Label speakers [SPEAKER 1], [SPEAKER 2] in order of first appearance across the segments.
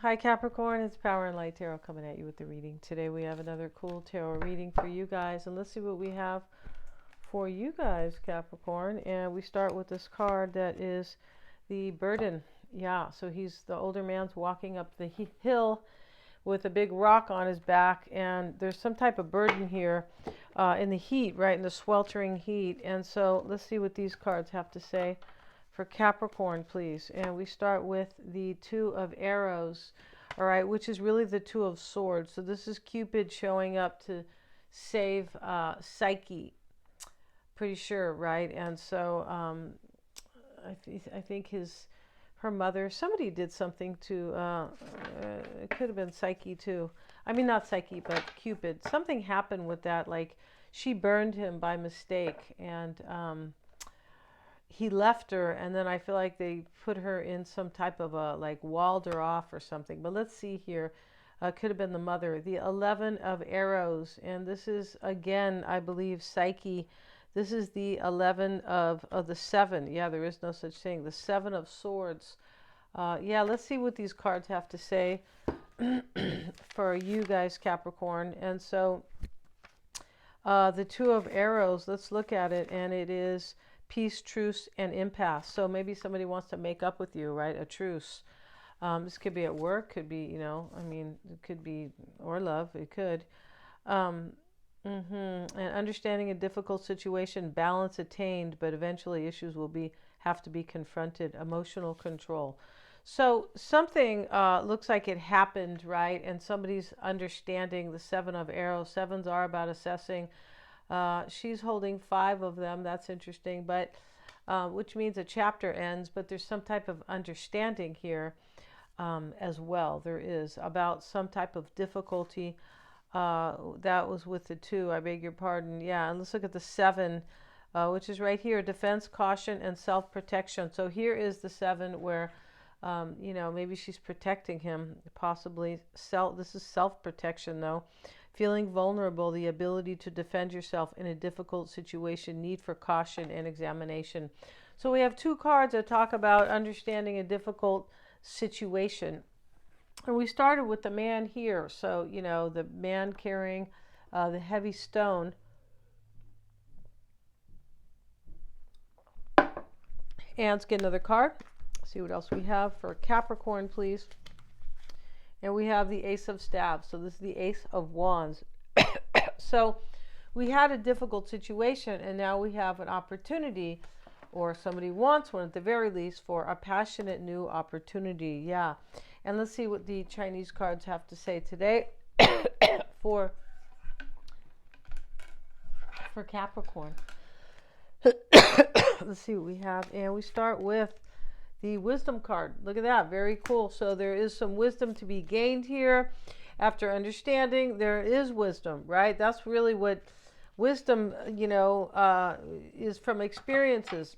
[SPEAKER 1] Hi Capricorn, it's Power and Light Tarot coming at you with the reading. Today we have another cool tarot reading for you guys, and let's see what we have for you guys, Capricorn. And we start with this card that is the burden. Yeah, so he's the older man's walking up the hill with a big rock on his back, and there's some type of burden here in the heat, right, in the sweltering heat. And so let's see what these cards have to say for Capricorn, please. And we start with the Two of Arrows, all right, which is really the Two of Swords. So this is Cupid showing up to save Psyche, pretty sure, right? And so I think her mother, somebody did something to, it could have been Psyche too. I mean, not Psyche, but Cupid. Something happened with that, like she burned him by mistake, and he left her, and then I feel like they put her in some type of a, like, walled her off or something. But let's see here. Could have been the mother. The 11 of Arrows, and this is, again, I believe, Psyche. This is the 11 of the 7. Yeah, there is no such thing. The 7 of Swords. Yeah, let's see what these cards have to say for you guys, Capricorn. And so the Two of Arrows, let's look at it, and it is peace, truce, and impasse. So maybe somebody wants to make up with you, right? A truce. This could be at work, could be, you know, I mean, it could be, or love, it could. And understanding a difficult situation, balance attained, but eventually issues will have to be confronted. Emotional control. So something looks like it happened, right? And somebody's understanding the 7 of Arrows. 7s are about assessing. She's holding 5 of them. That's interesting, but which means a chapter ends, but there's some type of understanding here as well. There is about some type of difficulty. That was with the 2, I beg your pardon. Yeah, and let's look at the 7, which is right here: defense, caution, and self-protection. So here is the 7 where, you know, maybe she's protecting him, possibly. This is self-protection, though. Feeling vulnerable, the ability to defend yourself in a difficult situation, need for caution and examination. So we have 2 cards that talk about understanding a difficult situation. And we started with the man here. So, you know, the man carrying the heavy stone. And let's get another card. See what else we have for Capricorn, please. And we have the Ace of Staves. So this is the Ace of Wands. So we had a difficult situation, and now we have an opportunity, or somebody wants one at the very least, for a passionate new opportunity. Yeah. And let's see what the Chinese cards have to say today for Capricorn. Let's see what we have. And we start with the Wisdom card. Look at that. Very cool. So there is some wisdom to be gained here. After understanding, there is wisdom, right? That's really what wisdom, you know, is, from experiences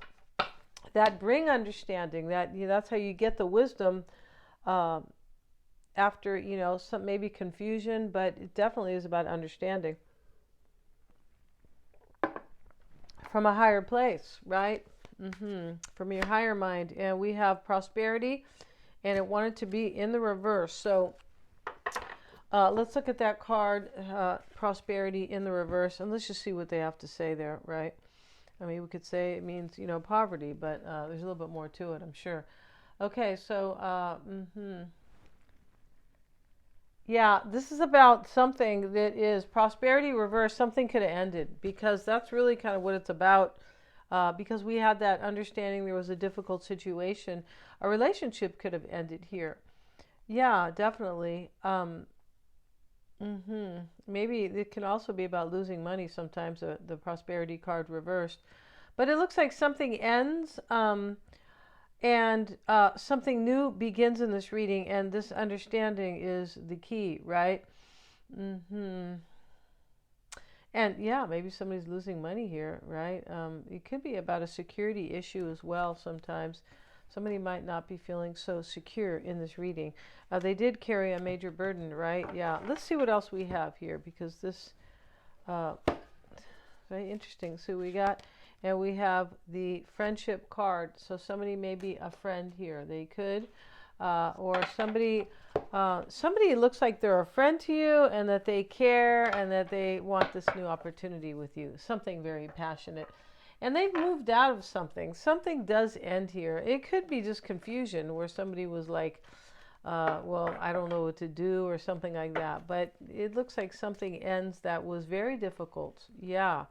[SPEAKER 1] that bring understanding. That, you know, that's how you get the wisdom after, you know, some maybe confusion, but it definitely is about understanding from a higher place, right? From your higher mind. And we have prosperity, and it wanted to be in the reverse. So let's look at that card, prosperity in the reverse, and let's just see what they have to say there, right? I mean, we could say it means, you know, poverty, but there's a little bit more to it, I'm sure. Okay, so yeah, this is about something that is prosperity reverse. Something could have ended, because that's really kind of what it's about. Because we had that understanding there was a difficult situation. A relationship could have ended here. Yeah, definitely. Maybe it can also be about losing money sometimes, the prosperity card reversed. But it looks like something ends, and something new begins in this reading, and this understanding is the key, right? And yeah, maybe somebody's losing money here, right? It could be about a security issue as well sometimes. Somebody might not be feeling so secure in this reading. They did carry a major burden, right? Yeah. Let's see what else we have here, because this very interesting. So we got, and we have the friendship card. So somebody may be a friend here. They could, or somebody somebody looks like they're a friend to you and that they care and that they want this new opportunity with you. Something very passionate. And they've moved out of something. Something does end here. It could be just confusion where somebody was like, well, I don't know what to do or something like that. But it looks like something ends that was very difficult. Yeah.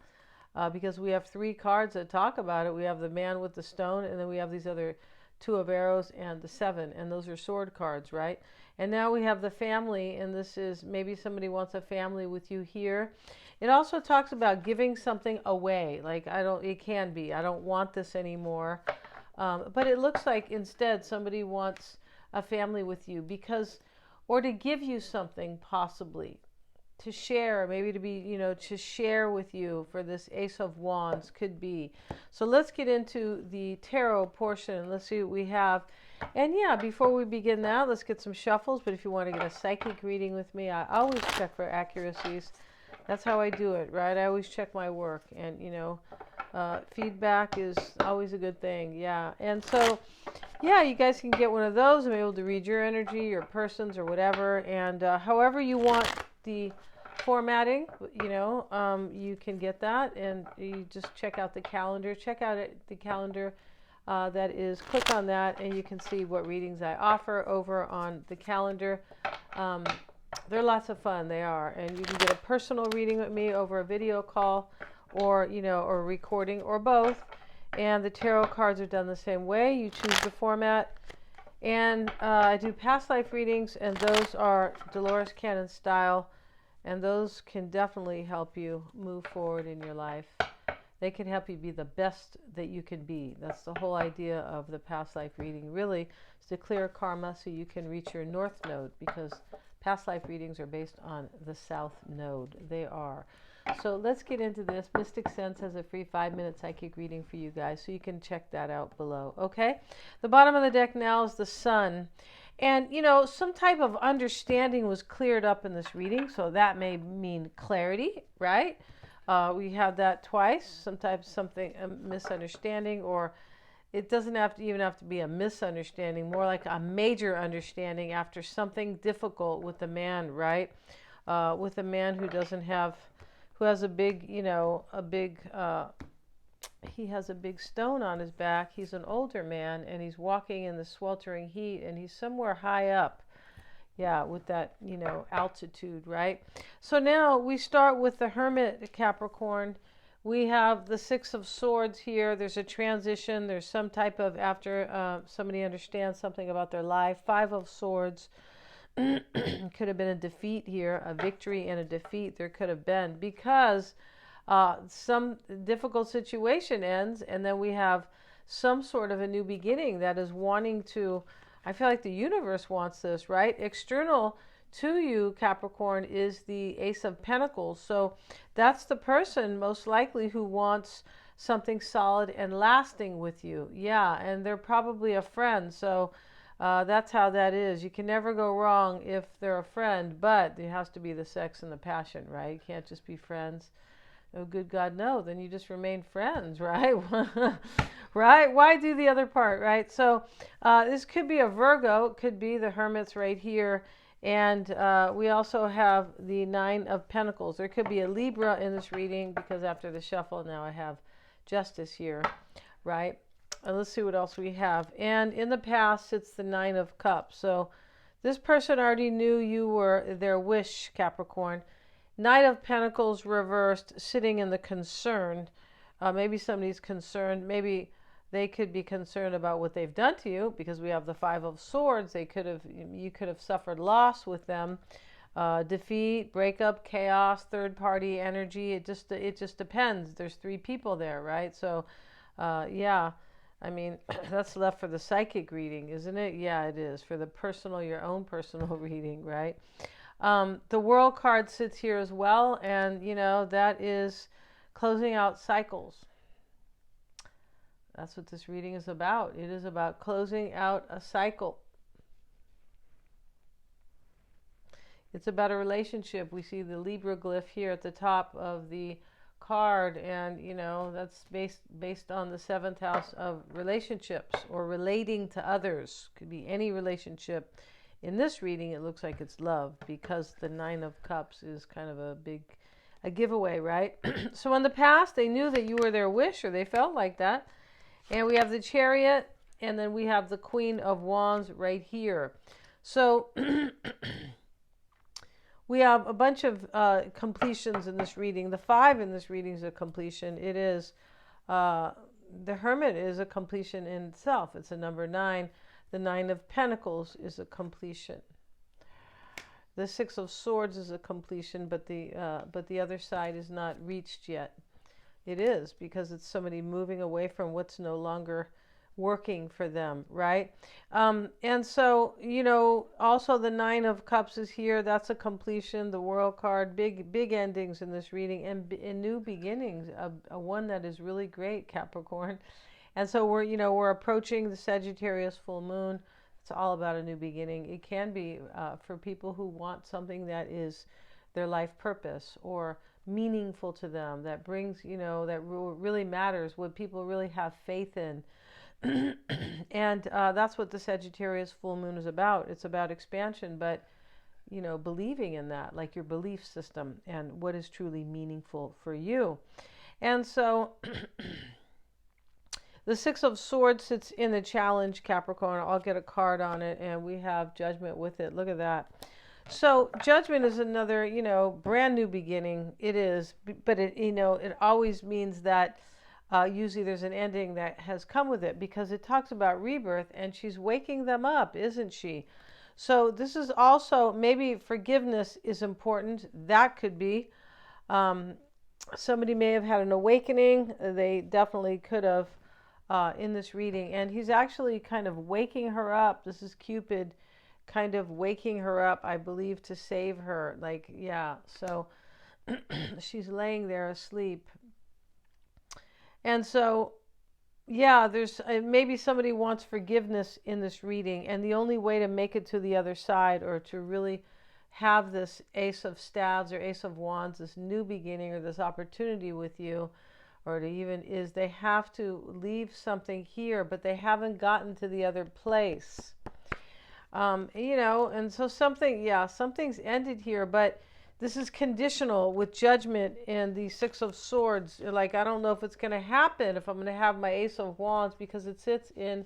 [SPEAKER 1] Because we have 3 cards that talk about it. We have the man with the stone, and then we have these other 2 of arrows and the 7, and those are sword cards, right? And now we have the family, and this is maybe somebody wants a family with you here. It also talks about giving something away. Like, it can be, I don't want this anymore. But it looks like instead somebody wants a family with you because, or to give you something possibly. To share, maybe to be, to share with you for this Ace of Wands could be. So let's get into the tarot portion. Let's see what we have. And yeah, before we begin that, let's get some shuffles. But if you want to get a psychic reading with me, I always check for accuracies. That's how I do it, right? I always check my work. And, feedback is always a good thing. Yeah. And so, yeah, you guys can get one of those. I'm able to read your energy, your person's, or whatever. And however you want the formatting, you can get that, and you just check out the calendar. Check out the calendar that is, click on that, and you can see what readings I offer over on the calendar. They're lots of fun, they are, and you can get a personal reading with me over a video call, or or recording, or both. And the tarot cards are done the same way. You choose the format. And I do past life readings, and those are Dolores Cannon style. And those can definitely help you move forward in your life. They can help you be the best that you can be. That's the whole idea of the past life reading, really, is to clear karma so you can reach your north node, because past life readings are based on the south node. They are. So let's get into this. Mystic Sense has a free 5-minute psychic reading for you guys, so you can check that out below. Okay? The bottom of the deck now is the Sun. And, some type of understanding was cleared up in this reading, so that may mean clarity, right? We have that twice, sometimes a misunderstanding, or it doesn't even have to be a misunderstanding, more like a major understanding after something difficult with the man, right? With a man who has a big, he has a big stone on his back. He's an older man, and he's walking in the sweltering heat, and he's somewhere high up. Yeah, with that, altitude, right? So now we start with the Hermit, Capricorn. We have the 6 of Swords here. There's a transition. There's some type of, after somebody understands something about their life. 5 of Swords. Could have been a defeat here, a victory and a defeat. There could have been, because some difficult situation ends, and then we have some sort of a new beginning that is wanting to, I feel like the universe wants this, right? External to you, Capricorn, is the Ace of Pentacles. So that's the person most likely who wants something solid and lasting with you. Yeah, and they're probably a friend. So that's how that is. You can never go wrong if they're a friend, but there has to be the sex and the passion, right? You can't just be friends. Oh, good God, no. Then you just remain friends, right? Right? Why do the other part, right? So this could be a Virgo. It could be the Hermit's right here. And we also have the 9 of Pentacles. There could be a Libra in this reading, because after the shuffle, now I have Justice here, right? And let's see what else we have. And in the past, it's the 9 of Cups. So this person already knew you were their wish, Capricorn. Knight of Pentacles reversed, sitting in the concern. Maybe somebody's concerned. Maybe they could be concerned about what they've done to you, because we have the 5 of Swords. You could have suffered loss with them, defeat, breakup, chaos, third-party energy. It just depends. There's 3 people there, right? So, yeah. I mean, that's left for the psychic reading, isn't it? Yeah, it is. For the personal, your own personal reading, right? The World card sits here as well, and that is closing out cycles. That's what this reading is about. It is about closing out a cycle. It's about a relationship. We see the Libra glyph here at the top of the card, and that's based on the 7th house of relationships, or relating to others. Could be any relationship. In this reading, it looks like it's love, because the Nine of Cups is kind of a giveaway, right? So in the past, they knew that you were their wish, or they felt like that. And we have the Chariot, and then we have the Queen of Wands right here. So we have a bunch of completions in this reading. The 5 in this reading is a completion. It is, the Hermit is a completion in itself. It's a number 9. The 9 of Pentacles is a completion. The 6 of Swords is a completion, but the other side is not reached yet. It is, because it's somebody moving away from what's no longer working for them, right? And so, also the 9 of Cups is here. That's a completion. The World card, big endings in this reading, and new beginnings, a one that is really great, Capricorn. And so we're approaching the Sagittarius full moon. It's all about a new beginning. It can be for people who want something that is their life purpose, or meaningful to them, that brings, that really matters, what people really have faith in. And that's what the Sagittarius full moon is about. It's about expansion, but believing in that, like your belief system and what is truly meaningful for you. And so the 6 of Swords sits in the challenge, Capricorn. I'll get a card on it, and we have Judgment with it. Look at that. So Judgment is another, brand new beginning. It is, but it always means that usually there's an ending that has come with it, because it talks about rebirth, and she's waking them up, isn't she? So this is also, maybe forgiveness is important. That could be. Somebody may have had an awakening. They definitely could have in this reading. And he's actually kind of waking her up. This is Cupid kind of waking her up, I believe, to save her. Like, yeah. So she's laying there asleep. And so, yeah, there's maybe somebody wants forgiveness in this reading. And the only way to make it to the other side, or to really have this Ace of Staves or Ace of Wands, this new beginning or this opportunity with you, or to even, is they have to leave something here, but they haven't gotten to the other place. And so something's ended here, but this is conditional with Judgment and the 6 of Swords. Like, I don't know if it's going to happen, if I'm going to have my Ace of Wands, because it sits in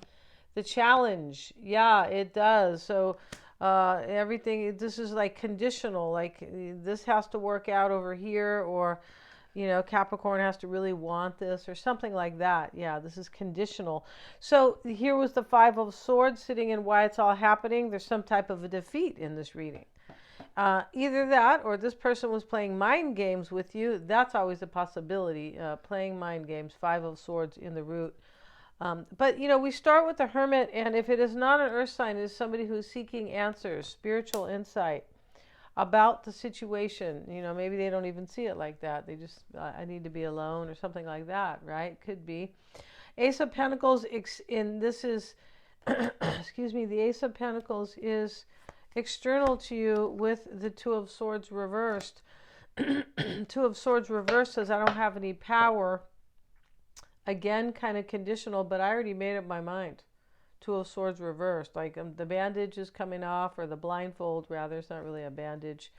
[SPEAKER 1] the challenge. Yeah, it does. So everything, this is like conditional, like this has to work out over here, or Capricorn has to really want this, or something like that. Yeah, this is conditional. So here was the 5 of Swords sitting in why it's all happening. There's some type of a defeat in this reading. Either that, or this person was playing mind games with you. That's always a possibility, playing mind games. 5 of Swords in the root. But we start with the Hermit, and if it is not an earth sign, it is somebody who's seeking answers, spiritual insight about the situation. Maybe they don't even see it like that. They just, I need to be alone, or something like that, right? Could be. Ace of Pentacles, this is, excuse me, the Ace of Pentacles is external to you with the 2 of Swords reversed. 2 of Swords reversed says, I don't have any power. Again, kind of conditional, but I already made up my mind. 2 of Swords reversed, like the bandage is coming off, or the blindfold rather. It's not really a bandage,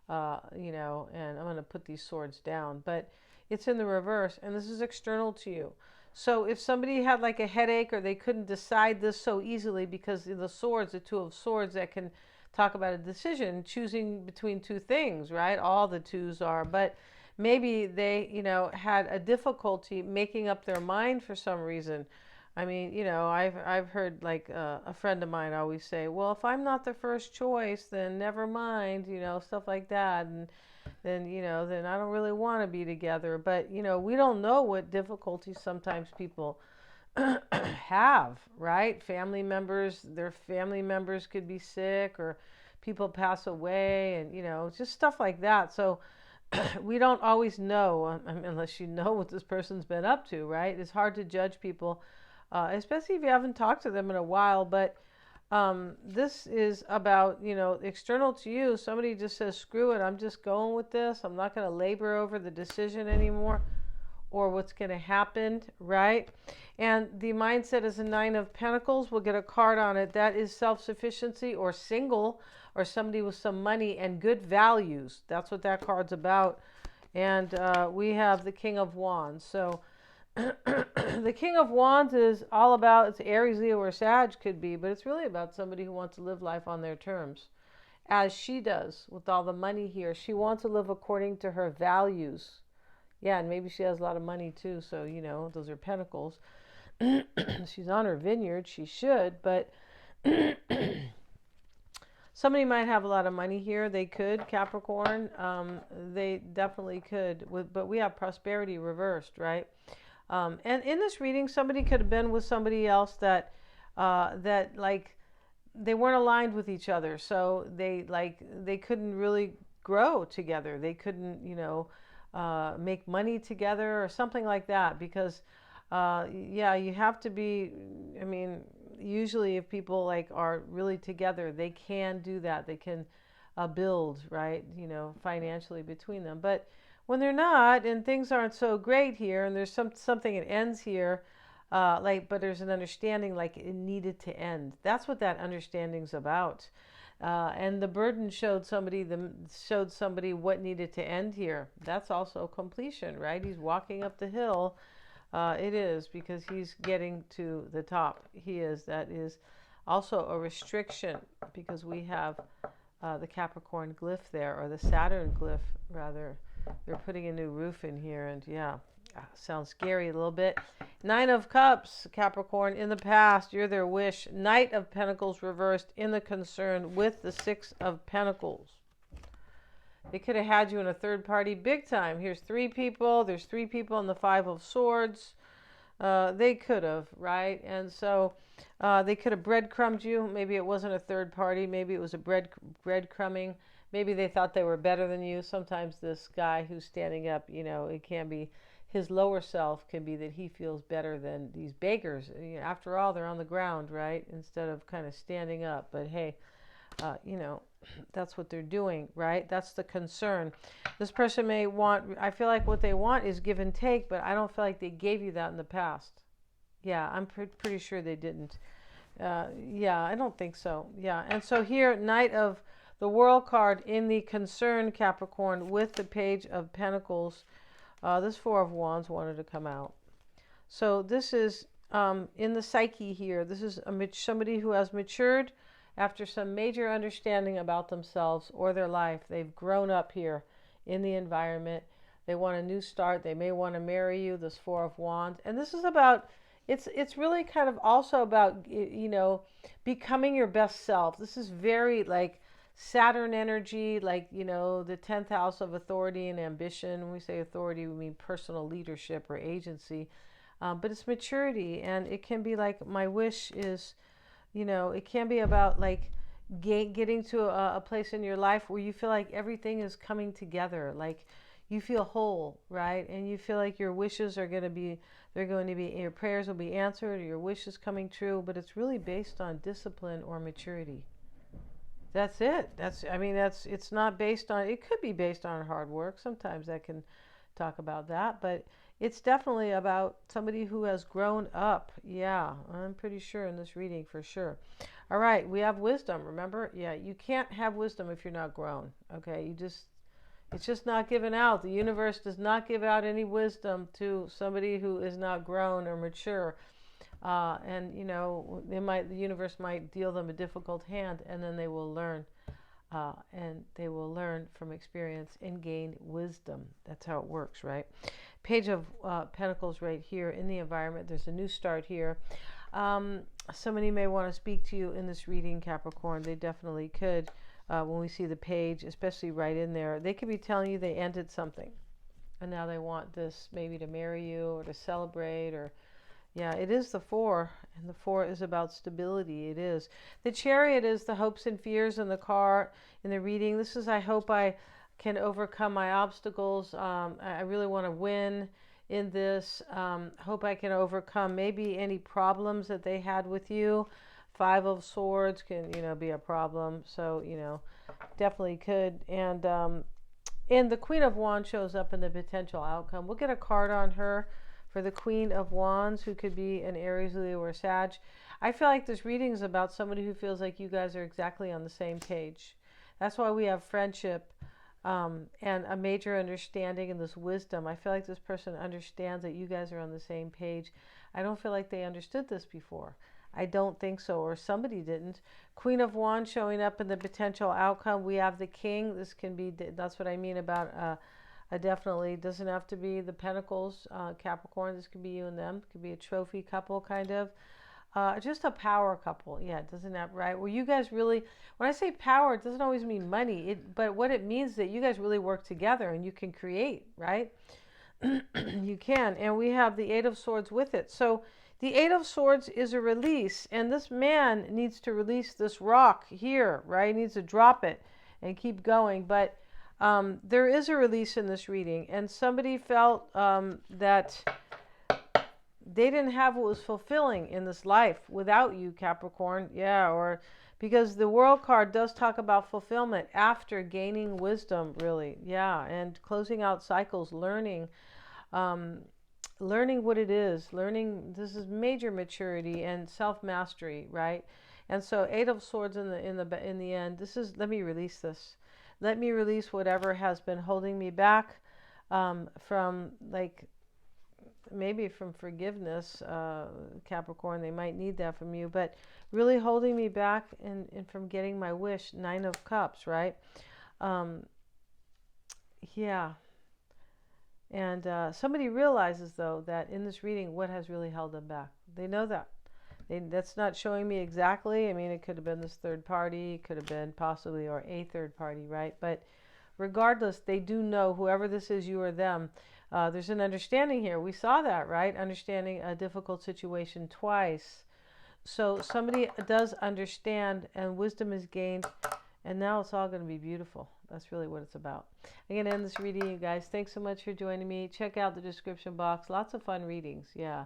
[SPEAKER 1] and I'm going to put these swords down, but it's in the reverse, and this is external to you. So if somebody had like a headache, or they couldn't decide this so easily, because the swords, the 2 of Swords, that can talk about a decision, choosing between 2 things, right? All the 2s are, but maybe they, had a difficulty making up their mind for some reason. I mean, I've heard, like, a friend of mine always say, well, if I'm not the first choice, then never mind, stuff like that. And then, then I don't really want to be together. But, we don't know what difficulties sometimes people have, right? Family members, their family members could be sick, or people pass away, and, just stuff like that. So we don't always know, unless you know what this person's been up to, right? It's hard to judge people, especially if you haven't talked to them in a while. But this is about, external to you. Somebody just says, screw it, I'm just going with this. I'm not going to labor over the decision anymore. or what's going to happen, right? And the mindset is a Nine of Pentacles. We'll get a card on it. That is self-sufficiency or single, or somebody with some money and good values. That's what that card's about. And we have the King of Wands. So the King of Wands is all about, it's Aries, Leo, or Sag could be, but it's really about somebody who wants to live life on their terms, as she does with all the money here. She wants to live according to her values. Yeah, and maybe she has a lot of money too, so, you know, those are pentacles. She's on her vineyard, she should, but somebody might have a lot of money here. They could, Capricorn. They definitely could, but we have prosperity reversed, right? And in this reading, somebody could have been with somebody else that like they weren't aligned with each other, so they couldn't really grow together. They couldn't, you know, make money together or something like that, because yeah, you have to be, I mean, usually if people like are really together, they can do that. They can build, right, you know, financially between them. But when they're not, and things aren't so great here, and there's something that ends here, but there's an understanding like it needed to end. That's what that understanding's about. And the burden showed somebody what needed to end here. That's also completion, right? He's walking up the hill. It is, because he's getting to the top. He is. That is also a restriction, because we have the Capricorn glyph there, or the Saturn glyph rather. They're putting a new roof in here, and yeah, sounds scary a little bit. Nine of Cups, Capricorn, in the past, you're their wish. Knight of Pentacles reversed in the concern with the Six of Pentacles. They could have had you in a third party big time. Here's three people. There's three people in the Five of Swords. They could have, right? And so they could have breadcrumbed you. Maybe it wasn't a third party. Maybe it was a breadcrumbing. Maybe they thought they were better than you. Sometimes this guy who's standing up, you know, it can be his lower self can be that he feels better than these beggars. You know, after all, they're on the ground, right? Instead of kind of standing up. But hey, you know, that's what they're doing, right? That's the concern. This person may want, I feel like what they want is give and take, but I don't feel like they gave you that in the past. Yeah, I'm pretty sure they didn't. Yeah, I don't think so. Yeah, and so here, Knight of the World card in the concern, Capricorn, with the Page of Pentacles. This Four of Wands wanted to come out. So this is in the psyche here. This is somebody who has matured after some major understanding about themselves or their life. They've grown up here in the environment. They want a new start. They may want to marry you, this Four of Wands. And this is about, it's really kind of also about, you know, becoming your best self. This is very like Saturn energy, like, you know, the 10th house of authority and ambition. When we say authority, we mean personal leadership or agency. But it's maturity, and it can be like, my wish is, you know, it can be about like getting to a place in your life where you feel like everything is coming together, like you feel whole, right? And you feel like your wishes are going to be, your prayers will be answered, or your wishes coming true, but it's really based on discipline or maturity. That's it. It's not based on, it could be based on hard work. Sometimes that can talk about that, but it's definitely about somebody who has grown up. Yeah, I'm pretty sure in this reading for sure. All right, we have wisdom. Remember? Yeah, you can't have wisdom if you're not grown. Okay, it's just not given out. The universe does not give out any wisdom to somebody who is not grown or mature. And you know, the universe might deal them a difficult hand, and then they will learn, and they will learn from experience and gain wisdom. That's how it works, right? Page of Pentacles right here in the environment. There's a new start here. Somebody may want to speak to you in this reading, Capricorn. They definitely could. When we see the page, especially right in there, they could be telling you they ended something, and now they want this maybe to marry you or to celebrate, or yeah, it is the Four, and the Four is about stability. It is. The Chariot is the hopes and fears in the car in the reading. This is, I hope I can overcome my obstacles. I really want to win in this. Hope I can overcome maybe any problems that they had with you. Five of Swords can, you know, be a problem. So, you know, definitely could. And And the Queen of Wands shows up in the potential outcome. We'll get a card on her for the Queen of Wands, who could be an Aries, Leo, or Sag. I feel like this reading is about somebody who feels like you guys are exactly on the same page. That's why we have friendship and a major understanding and this wisdom. I feel like this person understands that you guys are on the same page. I don't feel like they understood this before. I don't think so, or somebody didn't. Queen of Wands showing up in the potential outcome. We have the King. This can be, that's what I mean about definitely doesn't have to be the Pentacles, Capricorn. This could be you and them. It could be a trophy couple, kind of. Just a power couple. Yeah, it doesn't have, right? Well, you guys really, when I say power, it doesn't always mean money. But what it means is that you guys really work together and you can create, right? You can. And we have the Eight of Swords with it. So the Eight of Swords is a release. And this man needs to release this rock here, right? He needs to drop it and keep going. But there is a release in this reading. And somebody felt that they didn't have what was fulfilling in this life without you, Capricorn. Yeah, or because the World card does talk about fulfillment after gaining wisdom, really. Yeah, and closing out cycles, learning what it is, learning. This is major maturity and self-mastery, right? And so Eight of Swords in the end. This is, let me release this. Let me release whatever has been holding me back from, like, maybe from forgiveness, Capricorn. They might need that from you, but really holding me back and from getting my wish. Nine of Cups, right? Yeah. And somebody realizes, though, that in this reading, what has really held them back. They know that. That's not showing me exactly. I mean, it could have been this third party, could have been possibly, or a third party, right? But regardless, they do know, whoever this is, you or them, there's an understanding here. We saw that, right? Understanding a difficult situation twice. So somebody does understand, and wisdom is gained, and now it's all going to be beautiful. That's really what it's about. I'm going to end this reading, you guys. Thanks so much for joining me. Check out the description box. Lots of fun readings. Yeah.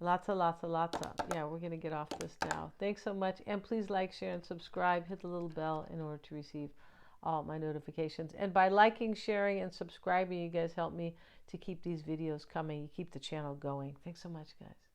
[SPEAKER 1] Lots of. Yeah, we're going to get off this now. Thanks so much. And please like, share, and subscribe. Hit the little bell in order to receive all my notifications. And by liking, sharing, and subscribing, you guys help me to keep these videos coming. You keep the channel going. Thanks so much, guys.